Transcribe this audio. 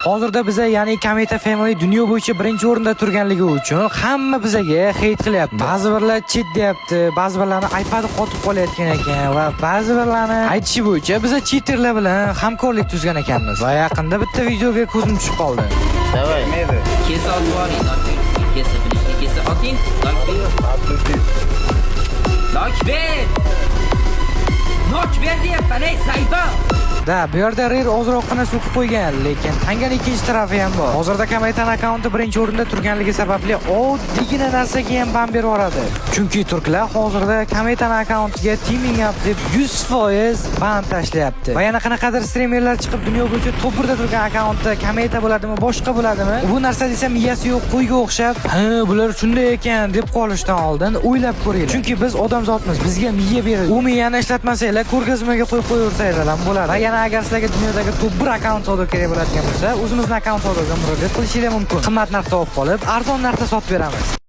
Hozirda biza, ya'ni Kometa Family dunyo bo'yicha birinchi o'rinda turganligi uchun hamma bizaga hate qilyapti. Ba'zi birlar cheat deyapti, ba'zi birlarning iPad'i qotib qolayotgan ekan va ba'zi birlarning aytishi bo'yicha biza cheaterlar bilan hamkorlik tuzgan ekanmiz. Va yaqinda bitta videoga ko'zim tushib qoldi. Давай. Kesa otvoring, kesa bilishga kesa oting. Nok deyapman, ey Saydo. Da, bu yerda Rare ozroqgina so'kib qo'ygan, lekin tangan ikkinchi tarafi ham bor. Hozirda Kometa'ning akkaunti birinchi o'rinda turganligi sababli oddiygina narsaga ham ban berib yoradi. Chunki turklar hozirda Kometa'ning akkauntiga teaming up deb 100% ban tashlayapti. Va yana qanaqadir streamerlar chiqib dunyo bo'yicha top 1da turgan akkauntda Kometa bo'ladimi, boshqa bo'ladimi? Bu narsa desam miyasi yo'q qo'yga o'xshab, "Ha, bular shunday ekan" deb qolishdan oldin o'ylab ko'ringlar. Chunki biz odamzodmiz, bizga miya beradi. U miyani ishlatmasanglar, ko'rgazmaga qo'yib qo'yaversanglar ham bo'ladi. Va yana agar sizlarga dunyodagi top 1 akkaunt savdo kerak bo'ladigan bo'lsa, o'zimizning akkaunt savdoga murojaat qilishingiz mumkin. Qimmat narxda olib qolib, arzon narxda sotib beramiz.